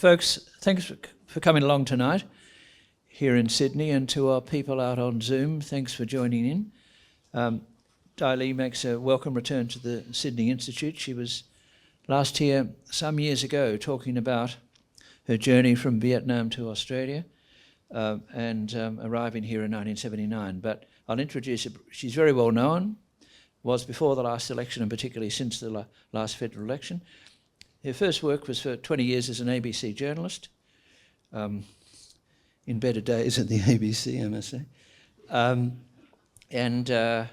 Folks, thanks for coming along tonight here in Sydney, and to our people out on Zoom, thanks for joining in. Dai Li makes a welcome return to the Sydney Institute. She was last here some years ago talking about her journey from Vietnam to Australia and arriving here in 1979. But I'll introduce her. She's very well known, was before the last election and particularly since the last federal election. Her first work was for 20 years as an ABC journalist, in better days at the ABC, I must say.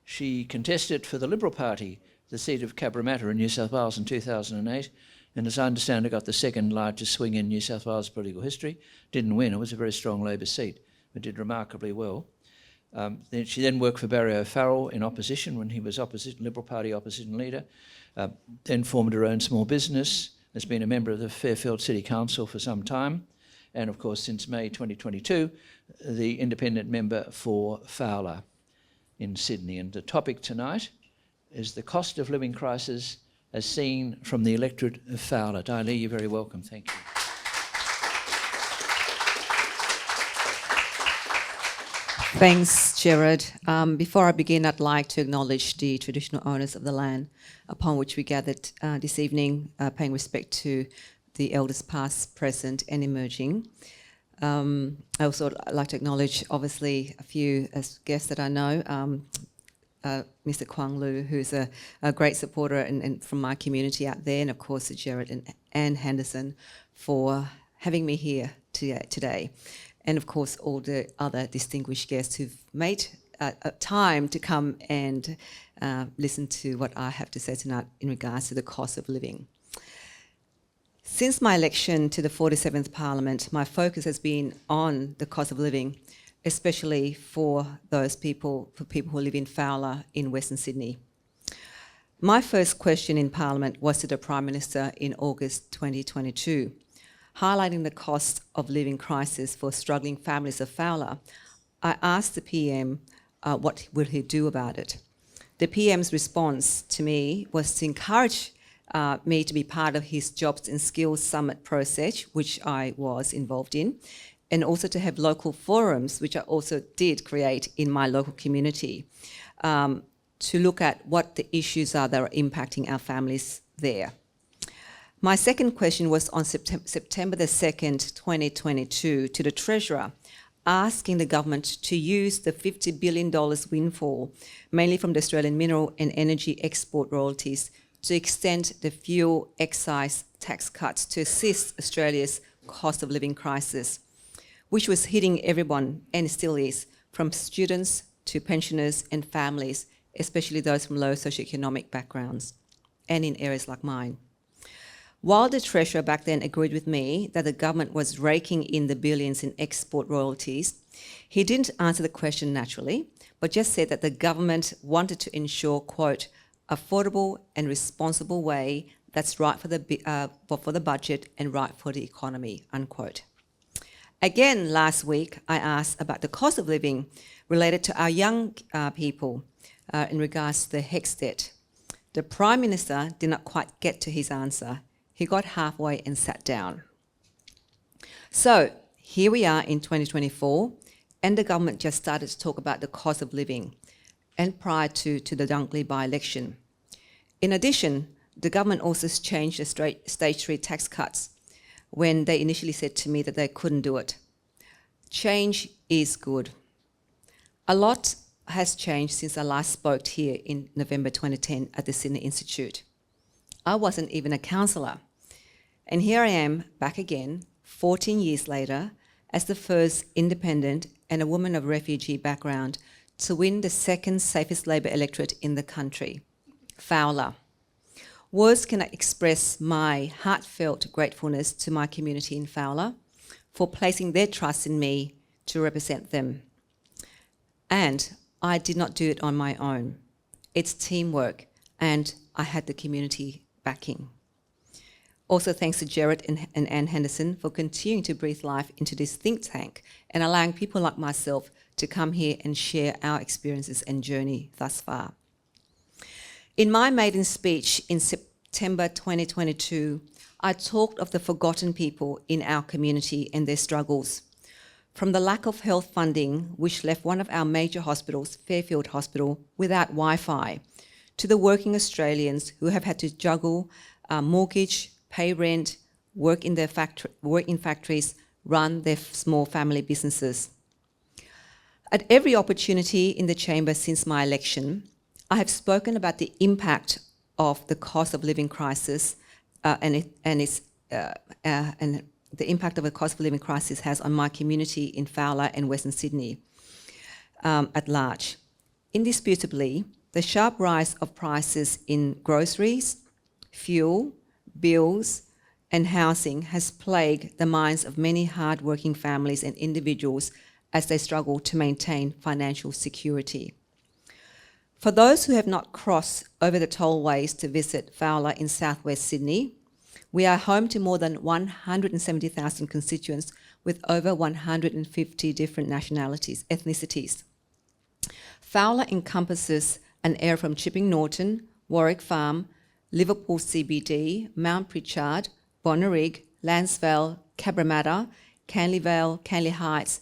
She contested for the Liberal Party the seat of Cabramatta in New South Wales in 2008, and as I understand it, got the second largest swing in New South Wales political history. Didn't win, it was a very strong Labor seat, but did remarkably well. She then worked for Barry O'Farrell in opposition when he was Liberal Party opposition leader, then formed her own small business, has been a member of the Fairfield City Council for some time, and of course since May 2022, the independent member for Fowler in Sydney. And the topic tonight is the cost of living crisis as seen from the Electorate of Fowler. Dai Li, you're very welcome, thank you. Thanks, Gerard. Before I begin, I'd like to acknowledge the traditional owners of the land upon which we gathered this evening, paying respect to the elders past, present and emerging. I also like to acknowledge, obviously, a few guests that I know. Mr. Kwang Lu, who's a great supporter and from my community out there, and of course Gerard and Henderson for having me here today. And of course all the other distinguished guests who've made time to come and listen to what I have to say tonight in regards to the cost of living. Since my election to the 47th Parliament, my focus has been on the cost of living, especially for people who live in Fowler in Western Sydney. My first question in Parliament was to the Prime Minister in August 2022, highlighting the cost of living crisis for struggling families of Fowler. I asked the PM what will he do about it. The PM's response to me was to encourage me to be part of his Jobs and Skills Summit process, which I was involved in, and also to have local forums, which I also did create in my local community, to look at what the issues are that are impacting our families there. My second question was on September the 2nd, 2022, to the Treasurer, asking the government to use the $50 billion windfall, mainly from the Australian mineral and energy export royalties, to extend the fuel excise tax cuts to assist Australia's cost of living crisis, which was hitting everyone and still is, from students to pensioners and families, especially those from low socioeconomic backgrounds, and in areas like mine. While the Treasurer back then agreed with me that the government was raking in the billions in export royalties, he didn't answer the question naturally, but just said that the government wanted to ensure, quote, affordable and responsible way that's right for the budget and right for the economy, unquote. Again, last week, I asked about the cost of living related to our young people in regards to the HECS debt. The Prime Minister did not quite get to his answer. He got halfway and sat down. So here we are in 2024, and the government just started to talk about the cost of living, and prior to the Dunkley by-election. In addition, the government also changed the stage 3 tax cuts when they initially said to me that they couldn't do it. Change is good. A lot has changed since I last spoke here in November 2010 at the Sydney Institute. I wasn't even a councillor. And here I am back again, 14 years later, as the first independent and a woman of refugee background to win the second safest Labor electorate in the country, Fowler. Words cannot express my heartfelt gratefulness to my community in Fowler for placing their trust in me to represent them. And I did not do it on my own. It's teamwork, and I had the community backing. Also thanks to Gerard and Anne Henderson for continuing to breathe life into this think tank and allowing people like myself to come here and share our experiences and journey thus far. In my maiden speech in September 2022, I talked of the forgotten people in our community and their struggles. From the lack of health funding, which left one of our major hospitals, Fairfield Hospital, without Wi-Fi, to the working Australians who have had to juggle mortgage, pay rent, work in factories, run their small family businesses. At every opportunity in the chamber since my election, I have spoken about the impact of the cost of living crisis and the impact of the cost of living crisis has on my community in Fowler and Western Sydney at large. Indisputably, the sharp rise of prices in groceries, fuel, bills, and housing has plagued the minds of many hard-working families and individuals as they struggle to maintain financial security. For those who have not crossed over the tollways to visit Fowler in southwest Sydney, we are home to more than 170,000 constituents with over 150 different ethnicities. Fowler encompasses an area from Chipping Norton, Warwick Farm, Liverpool CBD, Mount Pritchard, Bonnyrigg, Lansvale, Cabramatta, Canley Vale, Canley Heights,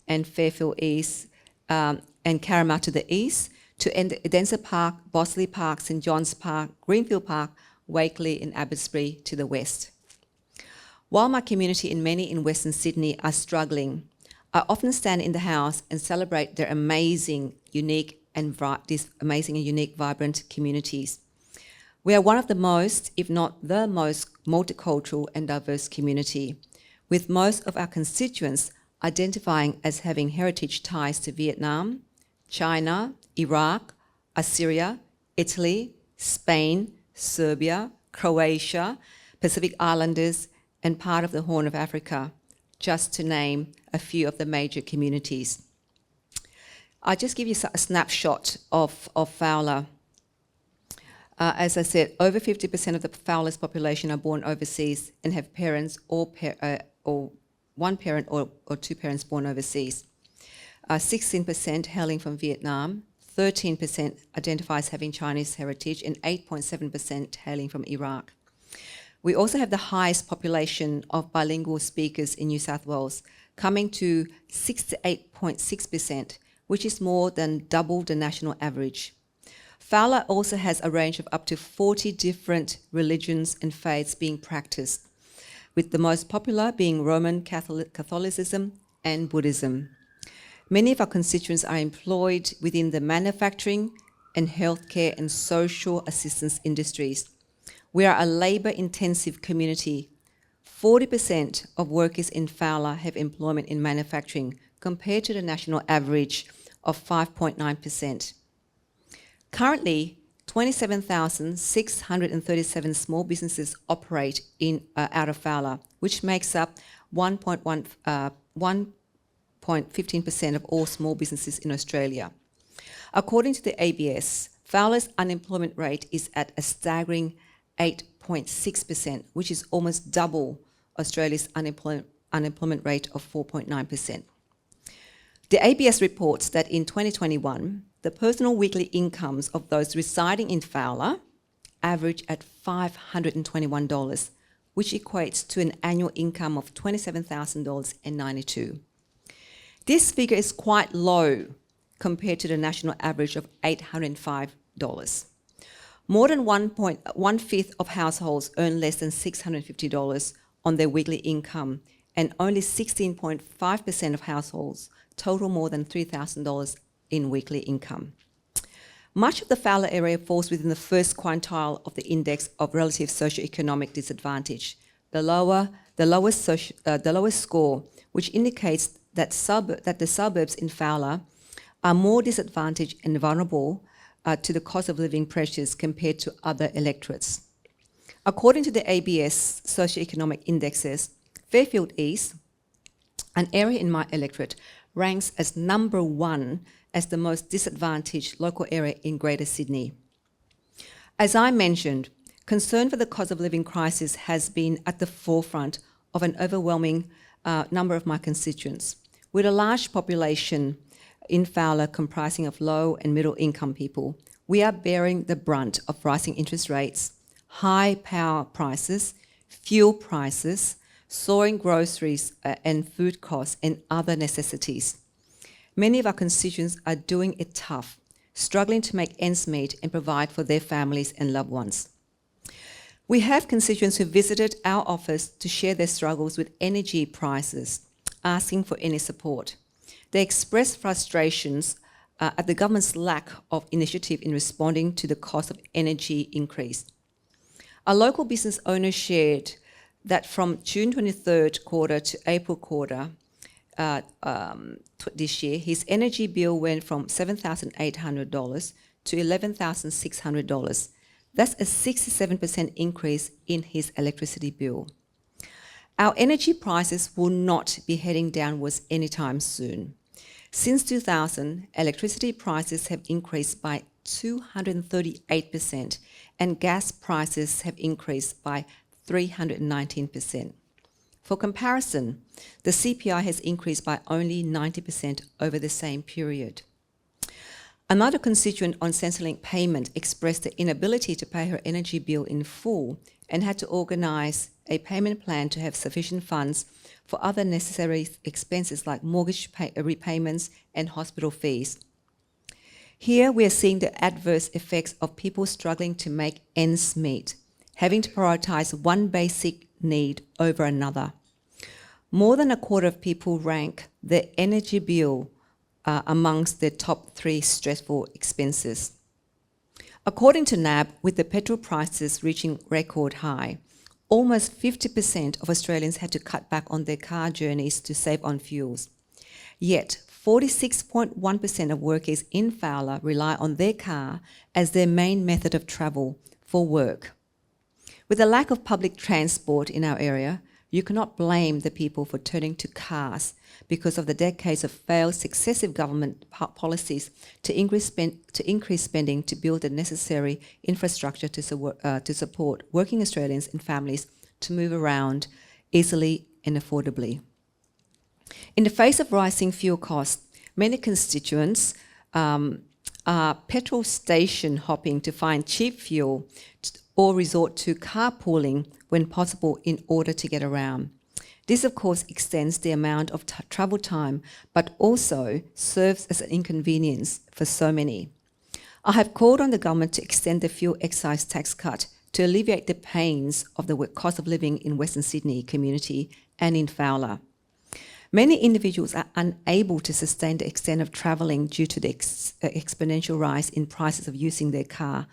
and Fairfield East, and Carramar to the east, to Edensor Park, Bossley Park, St John's Park, Greenfield Park, Wakeley and Abbotsbury to the west. While my community and many in Western Sydney are struggling, I often stand in the house and celebrate their amazing, unique, vibrant communities. We are one of the most, if not the most, multicultural and diverse community, with most of our constituents identifying as having heritage ties to Vietnam, China, Iraq, Assyria, Italy, Spain, Serbia, Croatia, Pacific Islanders, and part of the Horn of Africa, just to name a few of the major communities. I'll just give you a snapshot of Fowler. As I said, over 50% of the Fowler's population are born overseas and have parents or one parent or two parents born overseas. 16% hailing from Vietnam, 13% identifies having Chinese heritage, and 8.7% hailing from Iraq. We also have the highest population of bilingual speakers in New South Wales, coming to 68.6%, which is more than double the national average. Fowler also has a range of up to 40 different religions and faiths being practiced, with the most popular being Roman Catholicism and Buddhism. Many of our constituents are employed within the manufacturing and healthcare and social assistance industries. We are a labour-intensive community. 40% of workers in Fowler have employment in manufacturing, compared to the national average of 5.9%. Currently, 27,637 small businesses operate out of Fowler, which makes up 1.15% of all small businesses in Australia. According to the ABS, Fowler's unemployment rate is at a staggering 8.6%, which is almost double Australia's unemployment rate of 4.9%. The ABS reports that in 2021, the personal weekly incomes of those residing in Fowler average at $521, which equates to an annual income of $27,092. This figure is quite low compared to the national average of $805. More than one-fifth of households earn less than $650 on their weekly income, and only 16.5% of households total more than $3,000 in weekly income. Much of the Fowler area falls within the first quintile of the index of relative socioeconomic disadvantage, the lowest score, which indicates that the suburbs in Fowler are more disadvantaged and vulnerable to the cost of living pressures compared to other electorates. According to the ABS socioeconomic indexes, Fairfield East, an area in my electorate, ranks as number 1 as the most disadvantaged local area in Greater Sydney. As I mentioned, concern for the cost of living crisis has been at the forefront of an overwhelming number of my constituents. With a large population in Fowler comprising of low and middle income people, we are bearing the brunt of rising interest rates, high power prices, fuel prices, soaring groceries and food costs, and other necessities. Many of our constituents are doing it tough, struggling to make ends meet and provide for their families and loved ones. We have constituents who visited our office to share their struggles with energy prices, asking for any support. They expressed frustrations at the government's lack of initiative in responding to the cost of energy increase. A local business owner shared that from June 23rd quarter to April quarter this year, his energy bill went from $7,800 to $11,600. That's a 67% increase in his electricity bill. Our energy prices will not be heading downwards anytime soon. Since 2000, electricity prices have increased by 238% and gas prices have increased by 319%. For comparison, the CPI has increased by only 90% over the same period. Another constituent on Centrelink payment expressed the inability to pay her energy bill in full and had to organise a payment plan to have sufficient funds for other necessary expenses like mortgage repayments and hospital fees. Here we are seeing the adverse effects of people struggling to make ends meet, having to prioritise one basic need over another. More than a quarter of people rank their energy bill amongst their top 3 stressful expenses. According to NAB, with the petrol prices reaching record high, almost 50% of Australians had to cut back on their car journeys to save on fuels. Yet, 46.1% of workers in Fowler rely on their car as their main method of travel for work. With a lack of public transport in our area, you cannot blame the people for turning to cars because of the decades of failed successive government policies to increase spending to build the necessary infrastructure to support working Australians and families to move around easily and affordably. In the face of rising fuel costs, many constituents are petrol station hopping to find cheap fuel or resort to carpooling when possible in order to get around. This, of course, extends the amount of travel time, but also serves as an inconvenience for so many. I have called on the government to extend the fuel excise tax cut to alleviate the pains of the cost of living in Western Sydney community and in Fowler. Many individuals are unable to sustain the extent of travelling due to the exponential rise in prices of using their car,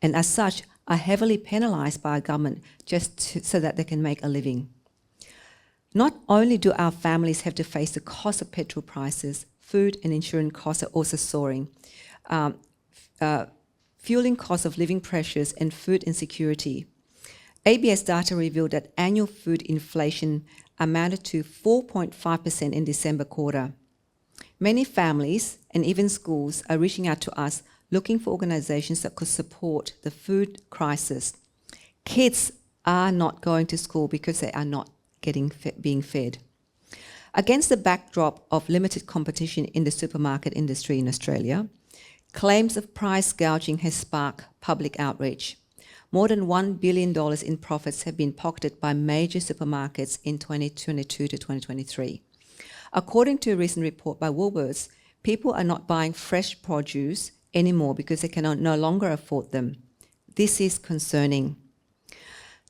and as such are heavily penalised by our government so that they can make a living. Not only do our families have to face the cost of petrol prices, food and insurance costs are also soaring, fueling costs of living pressures and food insecurity. ABS data revealed that annual food inflation amounted to 4.5% in December quarter. Many families and even schools are reaching out to us looking for organisations that could support the food crisis. Kids are not going to school because they are not being fed. Against the backdrop of limited competition in the supermarket industry in Australia, claims of price gouging has sparked public outreach. More than $1 billion in profits have been pocketed by major supermarkets in 2022 to 2023. According to a recent report by Woolworths, people are not buying fresh produce anymore because they can no longer afford them. This is concerning.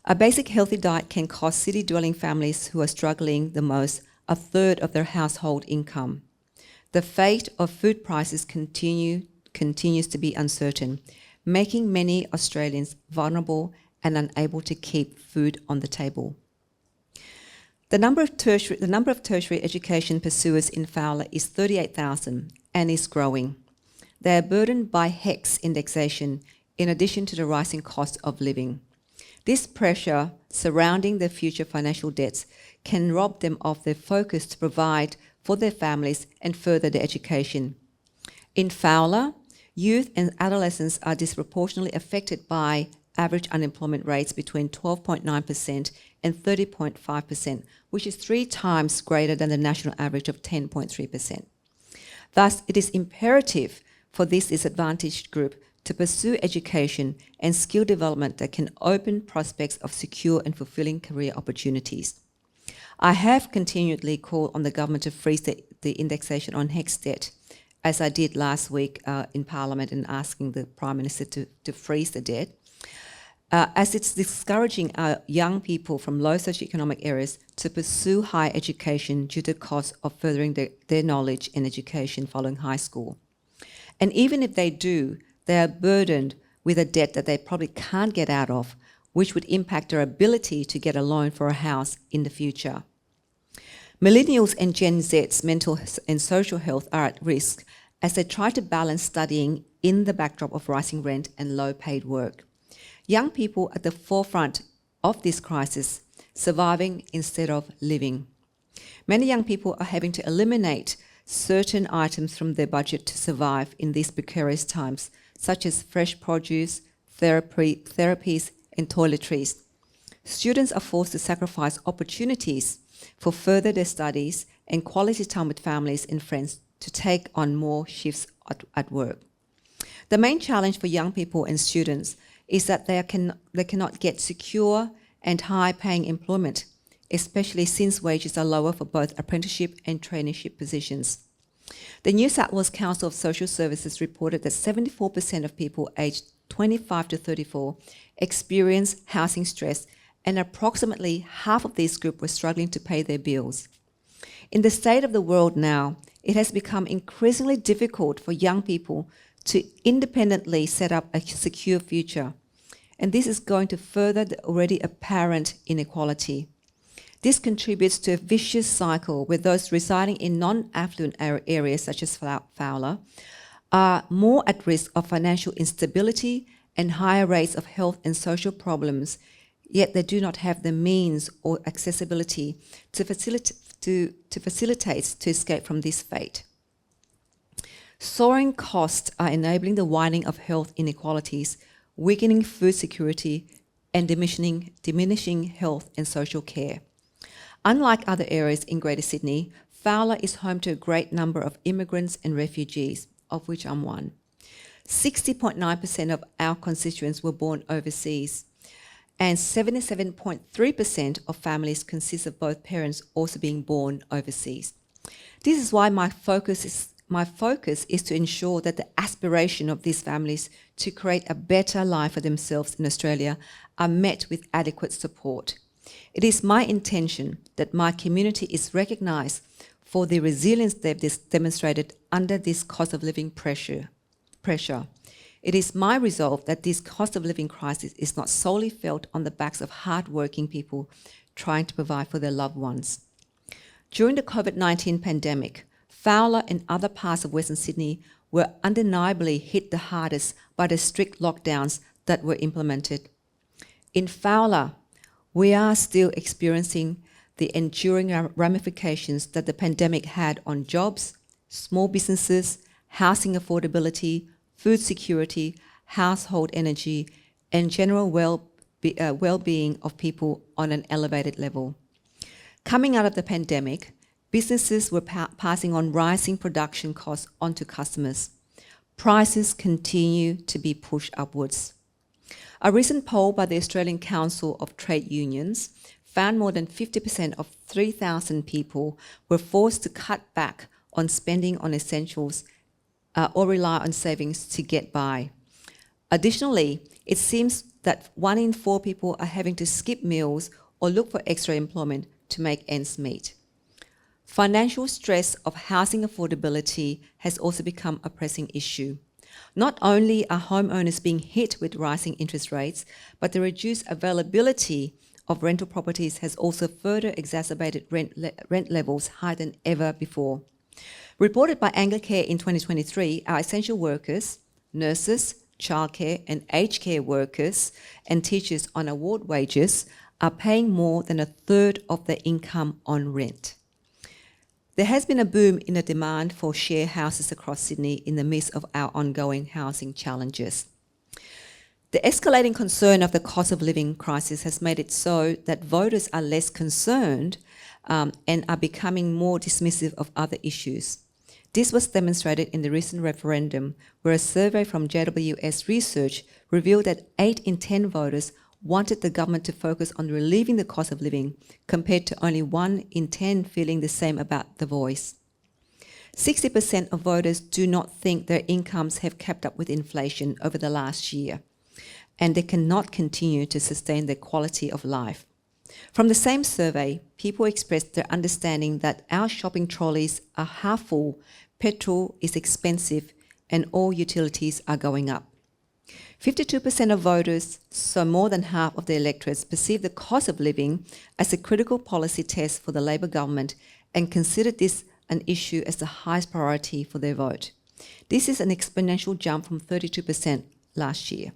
A basic healthy diet can cost city-dwelling families who are struggling the most a third of their household income. The fate of food prices continues to be uncertain, making many Australians vulnerable and unable to keep food on the table. The number of tertiary education pursuers in Fowler is 38,000 and is growing. They are burdened by HECS indexation in addition to the rising cost of living. This pressure surrounding their future financial debts can rob them of their focus to provide for their families and further their education. In Fowler, youth and adolescents are disproportionately affected by average unemployment rates between 12.9% and 30.5%, which is 3 times greater than the national average of 10.3%. Thus, it is imperative for this disadvantaged group to pursue education and skill development that can open prospects of secure and fulfilling career opportunities. I have continually called on the government to freeze the indexation on HECS debt, as I did last week in Parliament in asking the Prime Minister to freeze the debt, as it's discouraging our young people from low socioeconomic areas to pursue higher education due to the cost of furthering their knowledge and education following high school. And even if they do, they are burdened with a debt that they probably can't get out of, which would impact their ability to get a loan for a house in the future. Millennials and Gen Z's mental and social health are at risk as they try to balance studying in the backdrop of rising rent and low-paid work. Young people at the forefront of this crisis, surviving instead of living. Many young people are having to eliminate certain items from their budget to survive in these precarious times, such as fresh produce, therapies, and toiletries. Students are forced to sacrifice opportunities for further their studies and quality time with families and friends to take on more shifts at work. The main challenge for young people and students is that they cannot get secure and high-paying employment, especially since wages are lower for both apprenticeship and traineeship positions. The New South Wales Council of Social Services reported that 74% of people aged 25 to 34 experience housing stress, and approximately half of this group were struggling to pay their bills. In the state of the world now, it has become increasingly difficult for young people to independently set up a secure future, and this is going to further the already apparent inequality. This contributes to a vicious cycle where those residing in non-affluent areas such as Fowler are more at risk of financial instability and higher rates of health and social problems, yet they do not have the means or accessibility to facilitate to escape from this fate. Soaring costs are enabling the widening of health inequalities, weakening food security, and diminishing health and social care. Unlike other areas in Greater Sydney, Fowler is home to a great number of immigrants and refugees, of which I'm one. 60.9% of our constituents were born overseas, and 77.3% of families consist of both parents also being born overseas. This is why my focus is to ensure that the aspiration of these families to create a better life for themselves in Australia are met with adequate support. It is my intention that my community is recognised for the resilience they've demonstrated under this cost of living pressure. It is my resolve that this cost of living crisis is not solely felt on the backs of hard-working people trying to provide for their loved ones. During the COVID-19 pandemic, Fowler and other parts of Western Sydney were undeniably hit the hardest by the strict lockdowns that were implemented. In Fowler, we are still experiencing the enduring ramifications that the pandemic had on jobs, small businesses, housing affordability, food security, household energy, and general well-being of people on an elevated level. Coming out of the pandemic, businesses were passing on rising production costs onto customers. Prices continue to be pushed upwards. A recent poll by the Australian Council of Trade Unions found more than 50% of 3,000 people were forced to cut back on spending on essentials or rely on savings to get by. Additionally, it seems that 1 in 4 people are having to skip meals or look for extra employment to make ends meet. Financial stress of housing affordability has also become a pressing issue. Not only are homeowners being hit with rising interest rates, but the reduced availability of rental properties has also further exacerbated rent levels higher than ever before. Reported by Anglicare in 2023, our essential workers, nurses, childcare and aged care workers and teachers on award wages are paying more than a third of their income on rent. There has been a boom in the demand for share houses across Sydney in the midst of our ongoing housing challenges. The escalating concern of the cost of living crisis has made it so that voters are less concerned and are becoming more dismissive of other issues. This was demonstrated in the recent referendum, where a survey from JWS Research revealed that 8 in 10 voters wanted the government to focus on relieving the cost of living, compared to only 1 in 10 feeling the same about The Voice. 60% of voters do not think their incomes have kept up with inflation over the last year, and they cannot continue to sustain their quality of life. From the same survey, people expressed their understanding that our shopping trolleys are half full, petrol is expensive, and all utilities are going up. 52% of voters, so more than half of the electorates, perceive the cost of living as a critical policy test for the Labor government and considered this an issue as the highest priority for their vote. This is an exponential jump from 32% last year.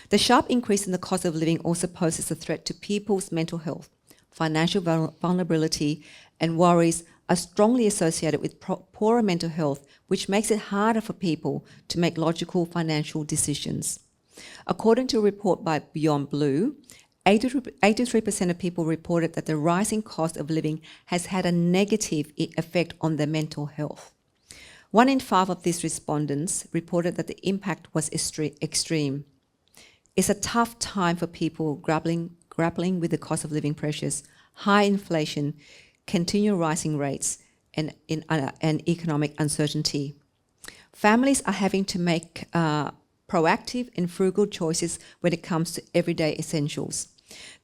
The sharp increase in the cost of living also poses a threat to people's mental health. Financial vulnerability and worries are strongly associated with poorer mental health, which makes it harder for people to make logical financial decisions. According to a report by Beyond Blue, 83% of people reported that the rising cost of living has had a negative effect on their mental health. 1 in 5 of these respondents reported that the impact was extreme. It's a tough time for people grappling with the cost of living pressures, high inflation, continual rising rates, and economic uncertainty. Families are having to make proactive and frugal choices when it comes to everyday essentials.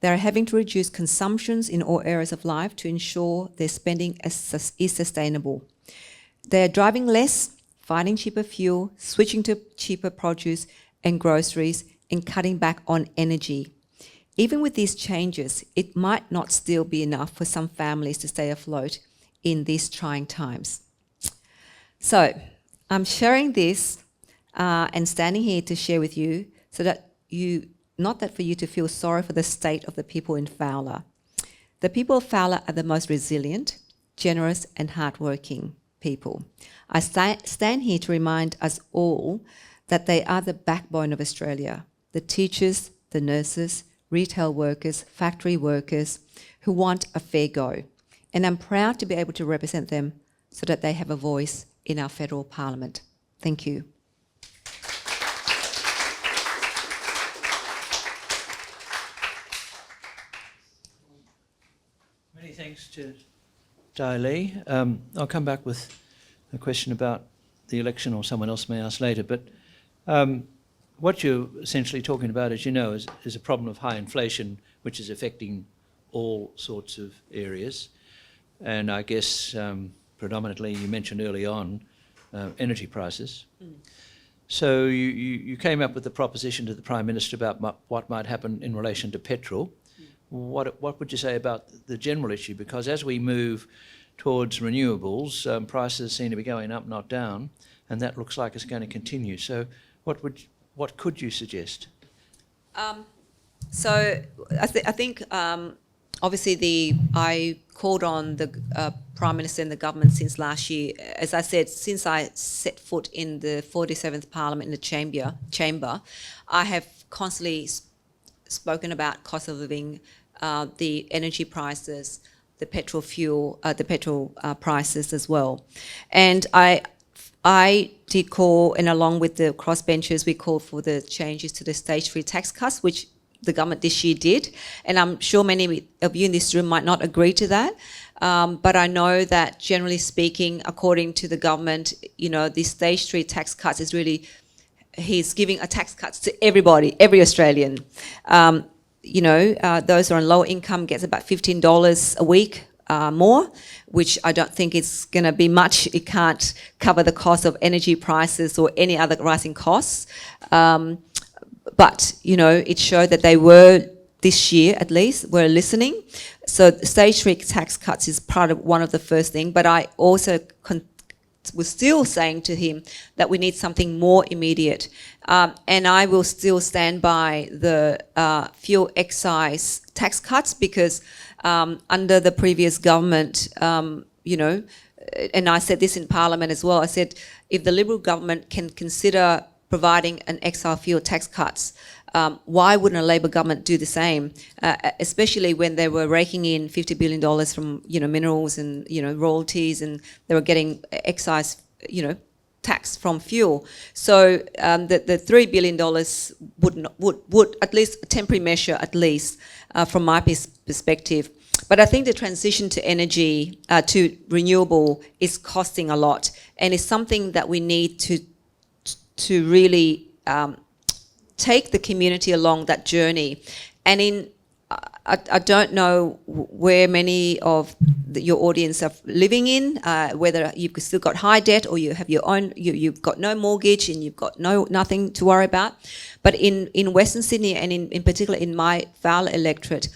They are having to reduce consumptions in all areas of life to ensure their spending is sustainable. They are driving less, finding cheaper fuel, switching to cheaper produce and groceries, and cutting back on energy. Even with these changes, it might not still be enough for some families to stay afloat in these trying times. So I'm sharing this and standing here to share with you so that not that for you to feel sorry for the state of the people in Fowler. The people of Fowler are the most resilient, generous and hardworking people. I stand here to remind us all that they are the backbone of Australia. The teachers, the nurses, retail workers, factory workers who want a fair go. And I'm proud to be able to represent them so that they have a voice in our federal parliament. Thank you. Many thanks to Dai Lee. I'll come back with a question about the election, or someone else may ask later, but what you're essentially talking about, as you know, is a problem of high inflation, which is affecting all sorts of areas. And I guess predominantly, you mentioned early on, energy prices. So you came up with the proposition to the Prime Minister about what might happen in relation to petrol. What would you say about the general issue? Because as we move towards renewables, prices seem to be going up, not down, and that looks like it's going to continue. So what could you suggest? So I think obviously I called on the Prime Minister and the government since last year. As I said, since I set foot in the 47th Parliament in the chamber, I have constantly spoken about cost of living, the energy prices, the petrol prices as well. And I did call, and along with the crossbenchers, we called for the changes to the stage 3 tax cuts, which the government this year did. And I'm sure many of you in this room might not agree to that. But I know that generally speaking, according to the government, the stage 3 tax cuts is really, he's giving a tax cuts to everybody, every Australian. Those who are on low income gets about $15 a week more, which I don't think it's going to be much. It can't cover the cost of energy prices or any other rising costs. But, it showed that they were, this year at least, were listening. So stage 3 tax cuts is one of the first thing. But I also was still saying to him that we need something more immediate. And I will still stand by the fuel excise tax cuts because under the previous government, and I said this in Parliament as well, I said if the Liberal government can consider providing an excise fuel tax cuts, why wouldn't a Labor government do the same? Especially when they were raking in $50 billion from minerals and royalties, and they were getting excise tax from fuel. So the $3 billion would at least a temporary measure, at least from my perspective. But I think the transition to energy, to renewable, is costing a lot, and it's something that we need to really take the community along that journey. And I don't know where many of your audience are living in, whether you've still got high debt or you have your own, you've got no mortgage and you've got nothing to worry about. But in Western Sydney, and in particular in my Fowler electorate,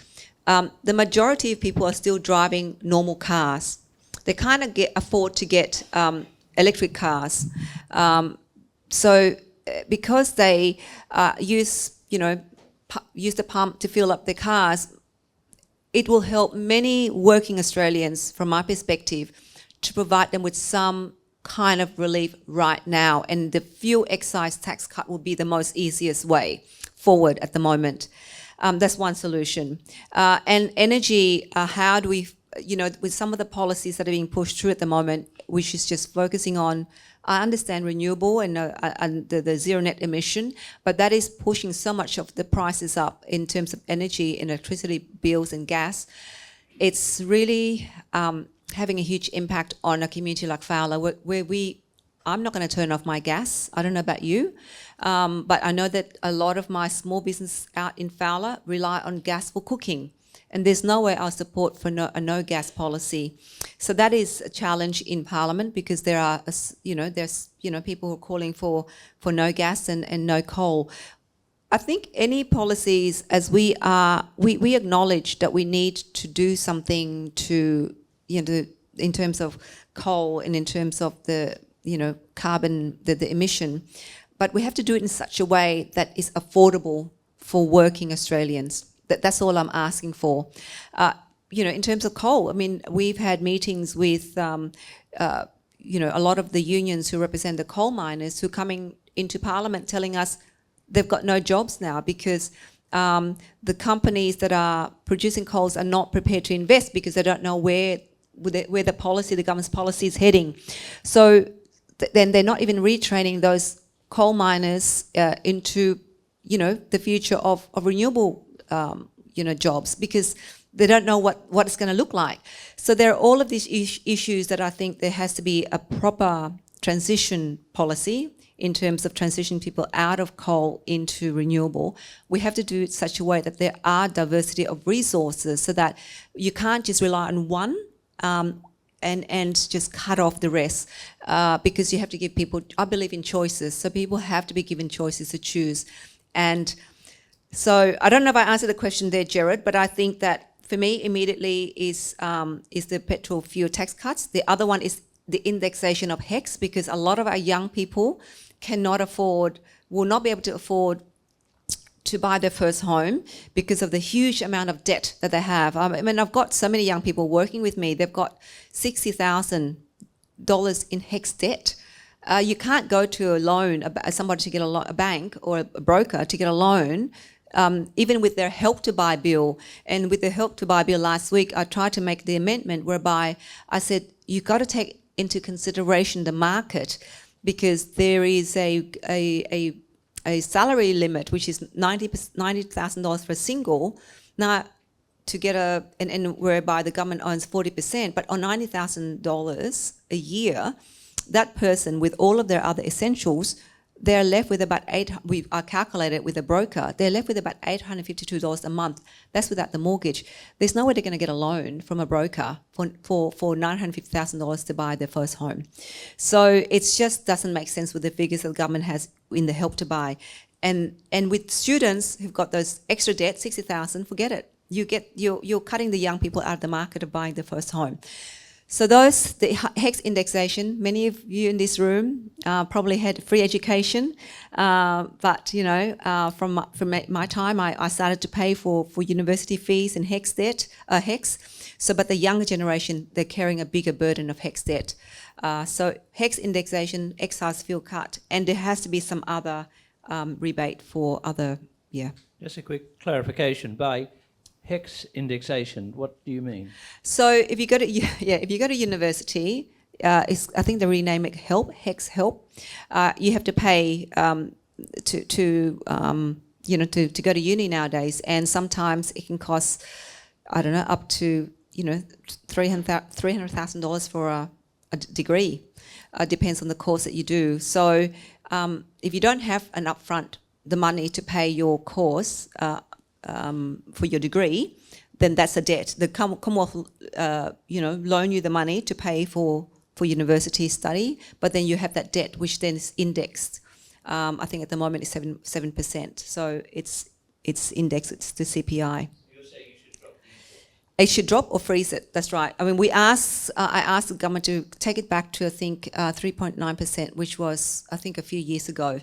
the majority of people are still driving normal cars. They kind of afford to get electric cars. So because they use the pump to fill up their cars, it will help many working Australians, from my perspective, to provide them with some kind of relief right now. And the fuel excise tax cut will be the most easiest way forward at the moment. That's one solution. And energy, how do we, with some of the policies that are being pushed through at the moment, which is just focusing on, I understand renewable and the zero net emission, but that is pushing so much of the prices up in terms of energy, electricity bills and gas. It's really having a huge impact on a community like Fowler, where I'm not going to turn off my gas. I don't know about you, but I know that a lot of my small business out in Fowler rely on gas for cooking. And there's no way I'll support for a no gas policy. So that is a challenge in Parliament, because there are, there's people who are calling for no gas and no coal. I think any policies, as we acknowledge that we need to do something to, in terms of coal and in terms of the, carbon, the emission, but we have to do it in such a way that is affordable for working Australians. That's all I'm asking for. In terms of coal, I mean, we've had meetings with, a lot of the unions who represent the coal miners, who are coming into Parliament telling us they've got no jobs now because the companies that are producing coals are not prepared to invest because they don't know where the government's policy is heading. So then they're not even retraining those coal miners into, the future of renewable jobs, because they don't know what it's going to look like. So there are all of these issues that I think there has to be a proper transition policy in terms of transitioning people out of coal into renewable. We have to do it such a way that there are diversity of resources, so that you can't just rely on one and just cut off the rest, because you have to give people, I believe in choices, so people have to be given choices to choose. And so I don't know if I answered the question there, Gerard, but I think that for me immediately is the petrol fuel tax cuts. The other one is the indexation of HECS, because a lot of our young people will not be able to afford to buy their first home because of the huge amount of debt that they have. I mean, I've got so many young people working with me. They've got $60,000 in HECS debt. You can't go to a loan, somebody to get a bank or a broker to get a loan, even with their Help to Buy bill. And with the Help to Buy bill last week, I tried to make the amendment whereby I said, you've got to take into consideration the market, because there is a salary limit, which is $90,000 for a single. Now, to get and whereby the government owns 40%, but on $90,000 a year, that person with all of their other essentials, they're left with about I calculated with a broker, they're left with about $852 a month. That's without the mortgage. There's no way they're going to get a loan from a broker for $950,000 to buy their first home. So it just doesn't make sense with the figures that the government has in the Help to Buy. And with students who've got those extra debt, $60,000, forget it. You're cutting the young people out of the market of buying their first home. So the HECS indexation, many of you in this room probably had free education, but from my time, I started to pay for university fees and HECS. So, but the younger generation, they're carrying a bigger burden of HECS debt. So HECS indexation, excise fuel cut, and there has to be some other rebate for other, yeah. Just a quick clarification. By HECS indexation, what do you mean? So if you go to university, I think they rename it HEX Help. You have to pay to go to uni nowadays, and sometimes it can cost, I don't know, up to $300,000 for a degree. Depends on the course that you do. So if you don't have an upfront the money to pay your course for your degree, then that's a debt. The Commonwealth, loan you the money to pay for university study, but then you have that debt which then is indexed. I think at the moment it's 7%. So it's indexed. It's the CPI. It should drop or freeze it. That's right. I mean, I asked the government to take it back to, I think, 3.9%, which was, I think, a few years ago,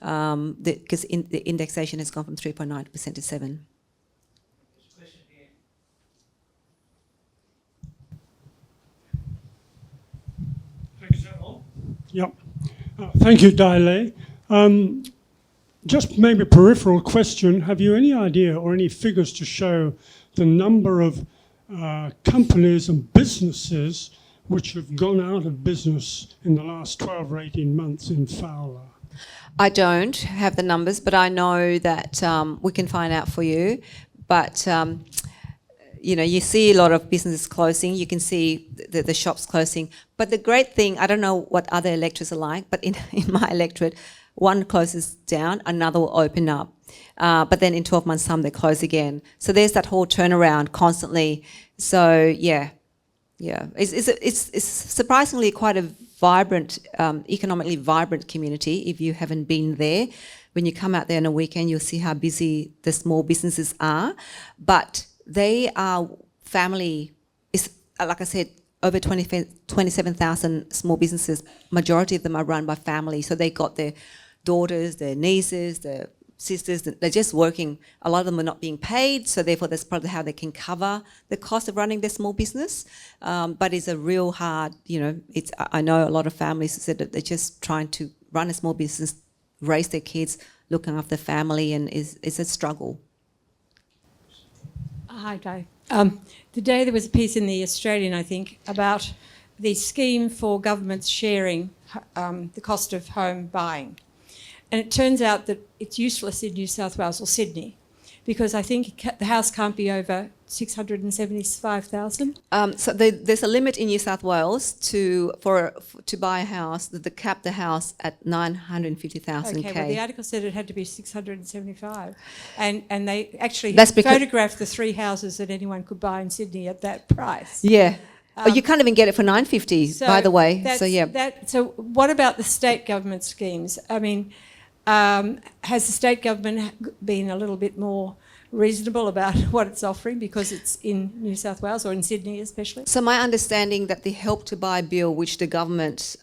because the indexation has gone from 3.9% to 7%. Thank you, General. Yep. Thank you, Daile. Just maybe a peripheral question. Have you any idea or any figures to show the number of companies and businesses which have gone out of business in the last 12 or 18 months in Fowler? I don't have the numbers, but I know that we can find out for you. But, you see a lot of businesses closing. You can see the shops closing. But the great thing, I don't know what other electorates are like, but in my electorate, one closes down, another will open up. But then in 12 months' time, they close again. So there's that whole turnaround constantly. So, yeah. It's surprisingly quite a vibrant, economically vibrant community if you haven't been there. When you come out there on a weekend, you'll see how busy the small businesses are. But they are family, like I said, over 27,000 small businesses. Majority of them are run by family. So they got their daughters, their nieces, their sisters, they're just working. A lot of them are not being paid, so therefore that's probably how they can cover the cost of running their small business. But it's a real hard, I know a lot of families said that they're just trying to run a small business, raise their kids, looking after the family, and it's a struggle. Hi, Dave. Today there was a piece in the Australian, I think, about the scheme for governments sharing the cost of home buying. And it turns out that it's useless in New South Wales or Sydney, because I think the house can't be over 675,000. So there's a limit in New South Wales to buy a house, the cap the house at 950,000. Okay, well, the article said it had to be 675, and they actually photographed the 3 houses that anyone could buy in Sydney at that price. Yeah. You can't even get it for 950, by the way. So what about the state government schemes? I mean, has the state government been a little bit more reasonable about what it's offering because it's in New South Wales or in Sydney especially? So my understanding that the Help to Buy bill, which the government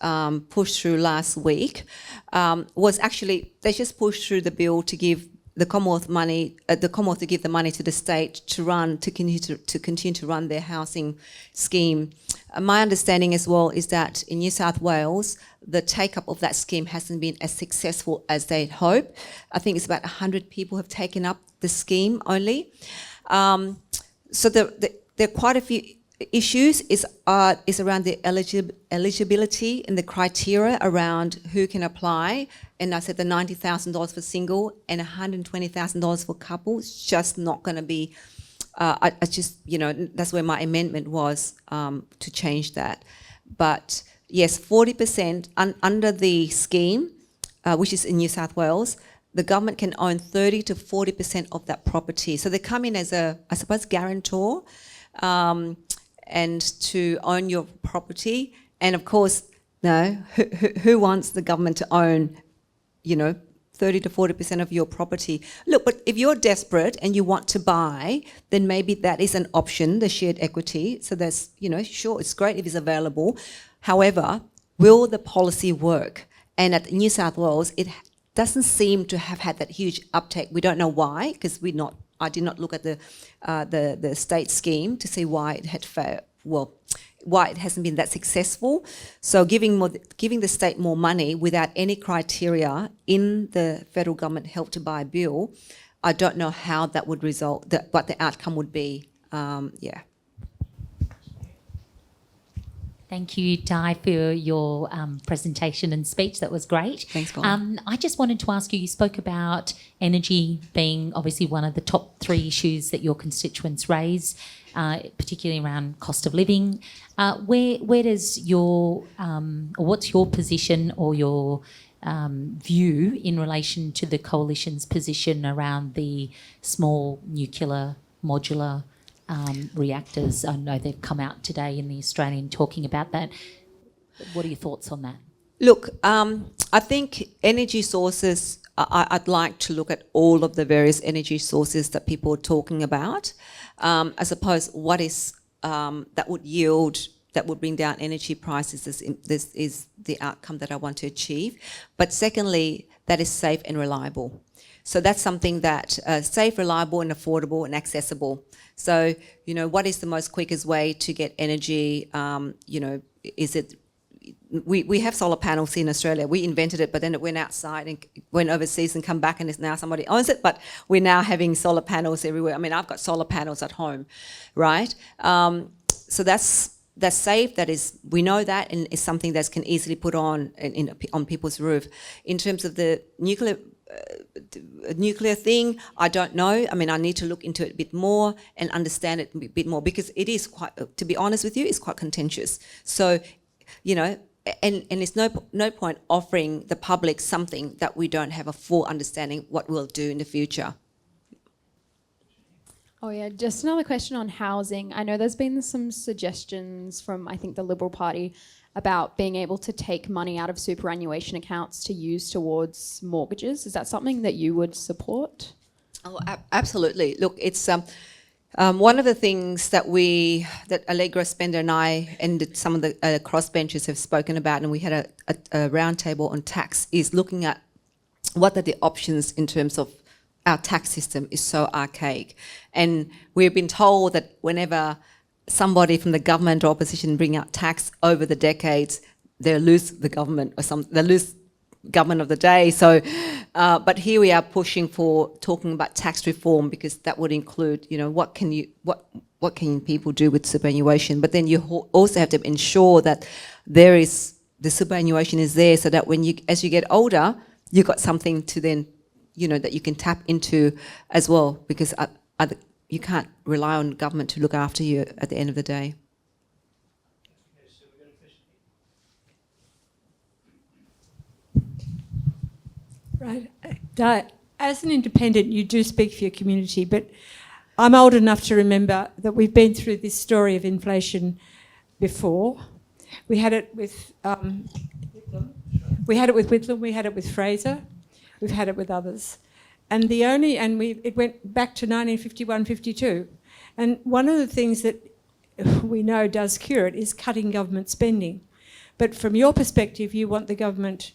pushed through last week, was actually, they just pushed through the bill to give the Commonwealth money, the Commonwealth to give the money to the state to continue to run their housing scheme. My understanding as well is that in New South Wales, the take-up of that scheme hasn't been as successful as they'd hoped. I think it's about 100 people have taken up the scheme only. So there are quite a few issues is around the eligibility and the criteria around who can apply. And I said the $90,000 for single and $120,000 for couples, just not going to be, that's where my amendment was to change that. But yes, 40% under the scheme, which is in New South Wales, the government can own 30 to 40% of that property. So they come in as a, I suppose, guarantor, and to own your property. And of course, no, who wants the government to own, 30 to 40% of your property? Look, but if you're desperate and you want to buy, then maybe that is an option, the shared equity. So that's, sure, it's great if it's available. However, will the policy work? And at New South Wales, it doesn't seem to have had that huge uptake. We don't know why, because I did not look at the state scheme to see why it had failed. Well, why it hasn't been that successful. So giving the state more money without any criteria in the federal government Help to Buy bill, I don't know how that would result. What the outcome would be. Thank you, Di, for your presentation and speech. That was great. Thanks, Colin. I just wanted to ask you, you spoke about energy being obviously one of the top 3 issues that your constituents raise, particularly around cost of living. Where does your, or what's your position or your view in relation to the Coalition's position around the small nuclear modular reactors? I know they've come out today in the Australian talking about that. What are your thoughts on that? Look, I think energy sources, I'd like to look at all of the various energy sources that people are talking about. I suppose what is that would bring down energy prices, this is the outcome that I want to achieve. But secondly, that is safe and reliable. So that's something that safe, reliable and affordable and accessible. So, you know, what is the most quickest way to get energy? You know, is it, we have solar panels in Australia. We invented it, but then it went outside and went overseas and come back, and it's now somebody owns it, but we're now having solar panels everywhere. I mean, I've got solar panels at home, right? So that's safe, that is, we know that, and it's something that can easily put on on people's roof. In terms of the nuclear thing, I don't know. I mean, I need to look into it a bit more and understand it a bit more, because it is quite, to be honest with you, it's quite contentious. So, you know, and it's no point offering the public something that we don't have a full understanding what we'll do in the future. Oh yeah, just another question on housing. I know there's been some suggestions from, I think, the Liberal Party about being able to take money out of superannuation accounts to use towards mortgages. Is that something that you would support? Oh, absolutely. Look, it's one of the things that Allegra Spender and I and some of the crossbenchers have spoken about, and we had a roundtable on tax, is looking at what are the options in terms of our tax system is so archaic. And we've been told that whenever somebody from the government or opposition bring out tax over the decades, they'll lose the government, or they'll lose government of the day. So, but here we are pushing for talking about tax reform, because that would include, you know, what can people do with superannuation? But then you also have to ensure that the superannuation is there, so that as you get older, you've got something to then, you know, that you can tap into as well, because you can't rely on government to look after you at the end of the day. Right. As an independent, you do speak for your community, but I'm old enough to remember that we've been through this story of inflation before. We had it with Whitlam, we had it with Fraser, we've had it with others. And it went back to 1951, 52. And one of the things that we know does cure it is cutting government spending. But from your perspective, you want the government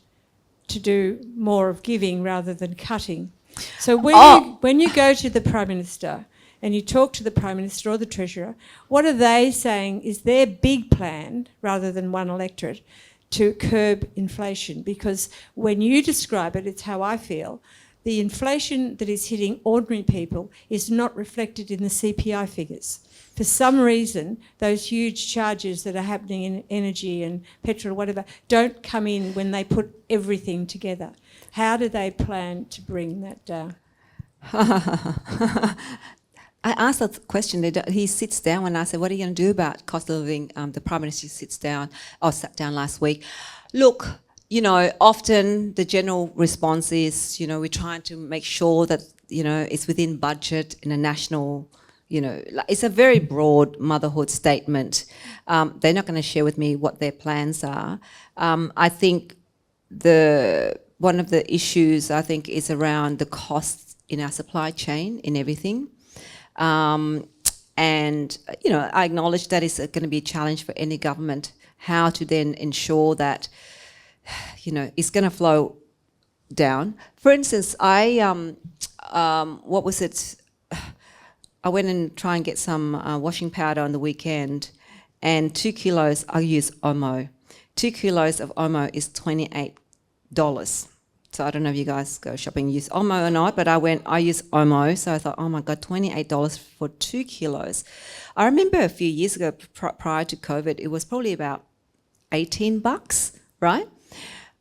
to do more of giving rather than cutting. So when you go to the Prime Minister and you talk to the Prime Minister or the Treasurer, what are they saying is their big plan, rather than one electorate, to curb inflation? Because when you describe it, it's how I feel. The inflation that is hitting ordinary people is not reflected in the CPI figures. For some reason, those huge charges that are happening in energy and petrol, whatever, don't come in when they put everything together. How do they plan to bring that down? I asked that question. He sits down and I said, what are you going to do about cost of living? The Prime Minister sat down last week. Look, you know, often the general response is, you know, we're trying to make sure that, you know, it's within budget in a national, you know, it's a very broad motherhood statement. They're not going to share with me what their plans are. I think one of the issues, I think, is around the costs in our supply chain, in everything. And, you know, I acknowledge that it's going to be a challenge for any government, how to then ensure that, you know, it's going to flow down. For instance, I went and try and get some washing powder on the weekend, and 2 kilos, I use Omo. 2 kilos of Omo is $28. So I don't know if you guys go shopping and use Omo or not, but I use Omo, so I thought, oh my God, $28 for 2 kilos. I remember a few years ago, prior to COVID, it was probably about $18, right?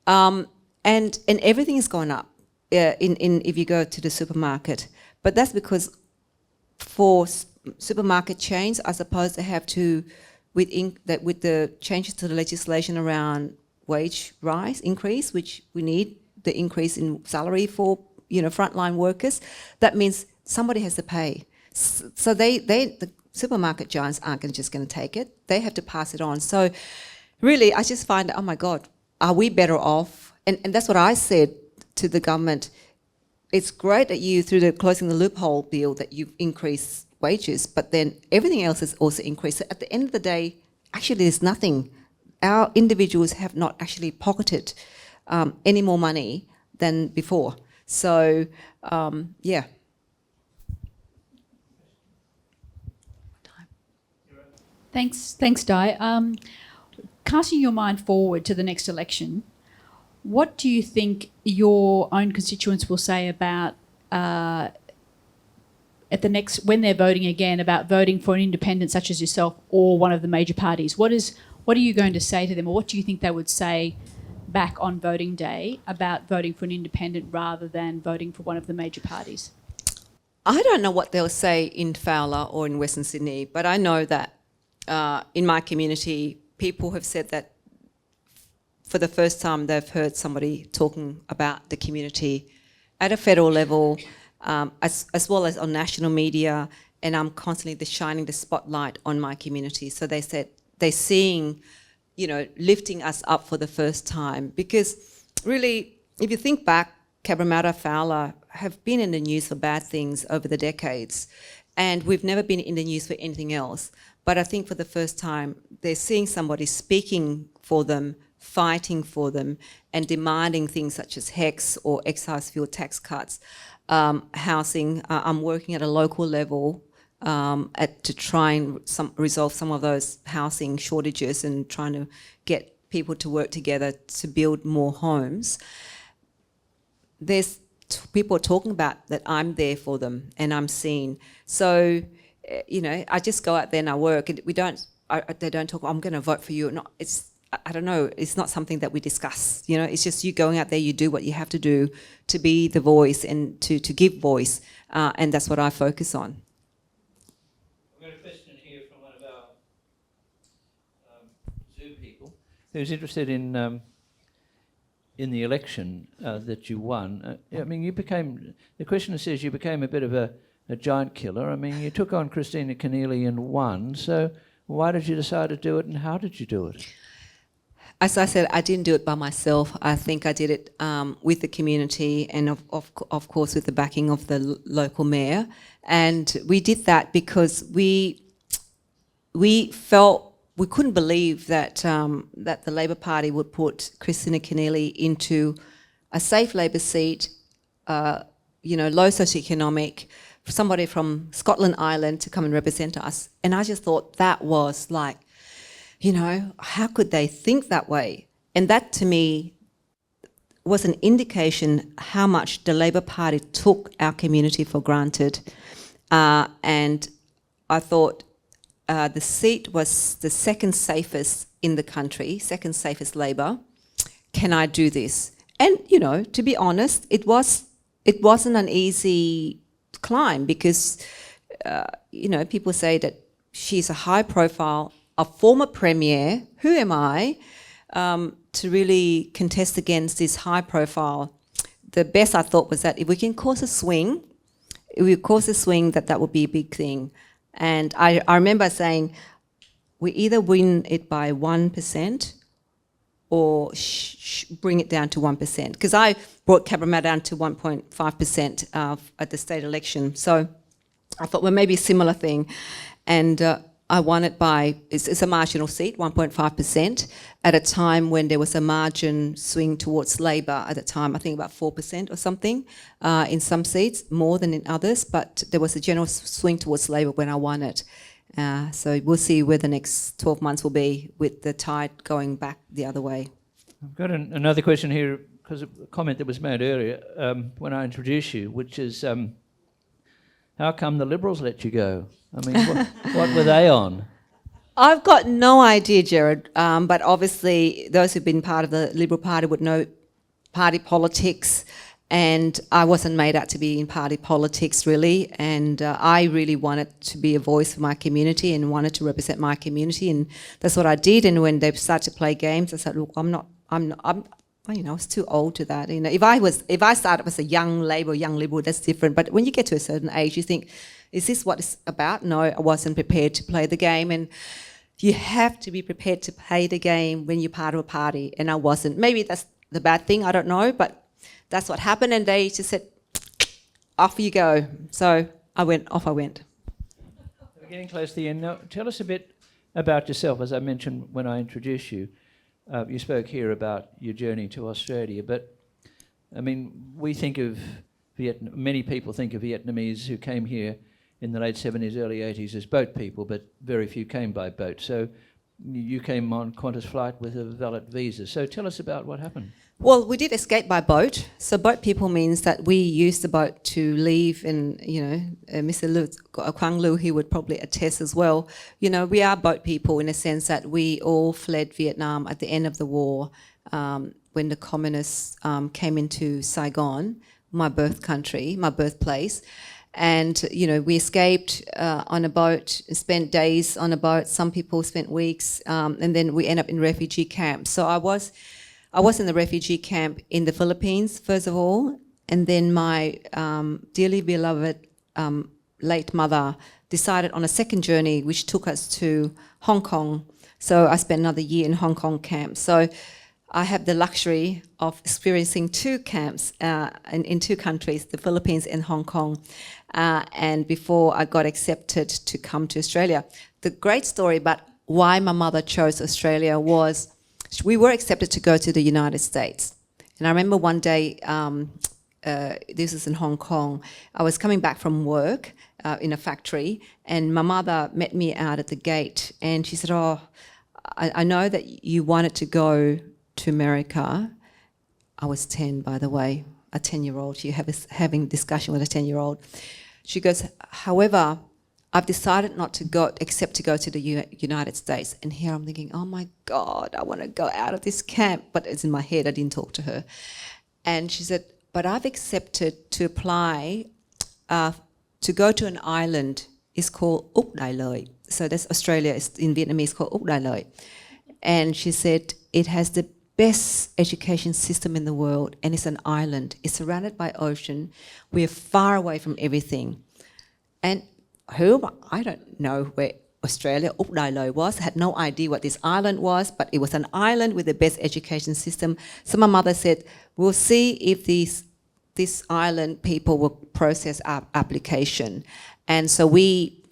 And everything is going up in if you go to the supermarket. But that's because for supermarket chains, I suppose they have to, with the changes to the legislation around wage increase, which we need the increase in salary for frontline workers. That means somebody has to pay. So the supermarket giants aren't just going to take it. They have to pass it on. So really, I just find, oh my God, are we better off? And that's what I said to the government. It's great that you, through the closing the loophole bill, that you've increased wages, but then everything else is also increased. So at the end of the day, actually there's nothing. Our individuals have not actually pocketed any more money than before. So, yeah. Thanks, Di. Casting your mind forward to the next election, what do you think your own constituents will say about when they're voting again, about voting for an independent such as yourself or one of the major parties? What are you going to say to them, or what do you think they would say back on voting day about voting for an independent rather than voting for one of the major parties? I don't know what they'll say in Fowler or in Western Sydney, but I know that in my community, people have said that for the first time they've heard somebody talking about the community at a federal level, as well as on national media, and I'm constantly shining the spotlight on my community. So they said they're seeing, lifting us up for the first time. Because really, if you think back, Cabramatta, Fowler have been in the news for bad things over the decades, and we've never been in the news for anything else. But I think for the first time, they're seeing somebody speaking for them, fighting for them, and demanding things such as HECS or excise fuel tax cuts, housing. I'm working at a local level to try and resolve some of those housing shortages and trying to get people to work together to build more homes. There's people talking about that I'm there for them and I'm seen. So, I just go out there and I work, and they don't talk, I'm going to vote for you. No, I don't know, it's not something that we discuss. It's just you going out there, you do what you have to do to be the voice and to give voice, and that's what I focus on. I've got a question here from one of our Zoom people who's interested in the election that you won. The questioner says you became a bit of a giant killer. I mean, you took on Christina Keneally and won, so why did you decide to do it, and how did you do it? As I said, I didn't do it by myself. I think I did it with the community and, of course, with the backing of the local mayor. And we did that because we felt we couldn't believe that the Labor Party would put Christina Keneally into a safe Labor seat, low socioeconomic, somebody from Scotland Island to come and represent us. And I just thought that was like, how could they think that way? And that to me was an indication how much the Labor Party took our community for granted. And I thought the seat was the second safest in the country, second safest Labor. Can I do this? And, to be honest, it wasn't an easy climb because, people say that she's a high profile, a former premier. Who am I to really contest against this high profile? The best I thought was that if we can cause a swing, that would be a big thing. And I remember saying, we either win it by 1% or bring it down to 1%. Because I brought Cabramatta down to 1.5% at the state election. So I thought, well, maybe a similar thing. And I won it by, it's a marginal seat, 1.5%, at a time when there was a margin swing towards Labor at the time, I think about 4% or something in some seats, more than in others, but there was a general swing towards Labor when I won it. So we'll see where the next 12 months will be with the tide going back the other way. I've got another question here, because of a comment that was made earlier when I introduced you, which is, how come the Liberals let you go? I mean, what were they on? I've got no idea, Gerard, but obviously those who've been part of the Liberal Party would know party politics, and I wasn't made out to be in party politics really, and I really wanted to be a voice for my community and wanted to represent my community, and that's what I did. And when they started to play games, I said, look, I'm you know, I was too old to that. You know, if I started as a young Labor, young Liberal, that's different. But when you get to a certain age, you think, is this what it's about? No, I wasn't prepared to play the game, and you have to be prepared to play the game when you're part of a party, and I wasn't. Maybe that's the bad thing, I don't know, but that's what happened, and they just said, off you go. So off I went. We're getting close to the end now. Tell us a bit about yourself. As I mentioned when I introduced you, you spoke here about your journey to Australia, but I mean, we think of many people think of Vietnamese who came here in the late 70s, early 80s as boat people, but very few came by boat. So you came on Qantas flight with a valid visa. So tell us about what happened. Well, we did escape by boat. So boat people means that we used the boat to leave, and, you know, Mr. Lu, Quang Lu, he would probably attest as well. You know, we are boat people in a sense that we all fled Vietnam at the end of the war, when the communists came into Saigon, my birth country, my birthplace. And, you know, we escaped on a boat, spent days on a boat. Some people spent weeks, and then we end up in refugee camps. So I was in the refugee camp in the Philippines, first of all, and then my dearly beloved late mother decided on a second journey, which took us to Hong Kong. So I spent another year in Hong Kong camp. So I have the luxury of experiencing two camps in two countries, the Philippines and Hong Kong, and before I got accepted to come to Australia. The great story about why my mother chose Australia was we were accepted to go to the United States. And I remember one day, this is in Hong Kong, I was coming back from work in a factory, and my mother met me out at the gate, and she said, oh, I know that you wanted to go to America. I was 10, by the way, a 10-year-old. She was having discussion with a 10-year-old. She goes, however, I've decided not to go, except to go to the United States. And here I'm thinking, oh my God, I want to go out of this camp. But it's in my head, I didn't talk to her. And she said, but I've accepted to apply to go to an island. It's called Úc Đại Lợi. So that's Australia, it's in Vietnamese called Úc Đại Lợi. And she said, it has the best education system in the world, and it's an island. It's surrounded by ocean. We're far away from everything. And I don't know where Australia, Úc Đại Lợi was. I had no idea what this island was, but it was an island with the best education system. So my mother said, we'll see if this island people will process our application. And so we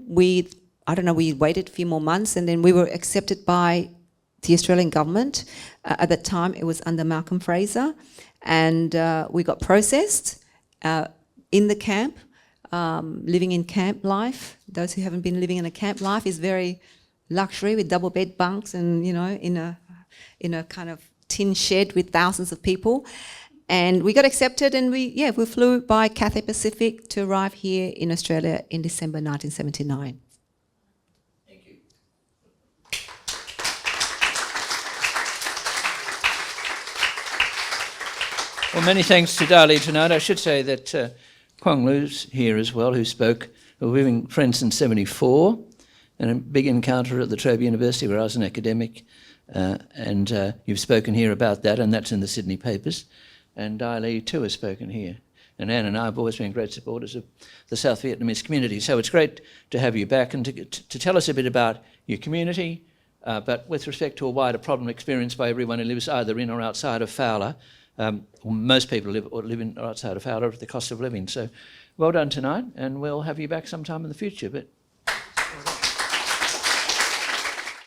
waited a few more months, and then we were accepted by the Australian government. At that time, it was under Malcolm Fraser, and we got processed in the camp, living in camp life. Those who haven't been living in a camp life is very luxury with double bed bunks and, you know, in a kind of tin shed with thousands of people. And we got accepted, and we flew by Cathay Pacific to arrive here in Australia in December 1979. Well, many thanks to Dali tonight. I should say that Quang Lu's here as well, who spoke. We've been friends since '74, and a big encounter at the Trobe University where I was an academic. And you've spoken here about that, and that's in the Sydney papers. And Dali too has spoken here. And Anne and I have always been great supporters of the South Vietnamese community. So it's great to have you back and to tell us a bit about your community, but with respect to a wider problem experienced by everyone who lives either in or outside of Fowler. Most people live in or outside of Fowler at the cost of living. So well done tonight, and we'll have you back sometime in the future. But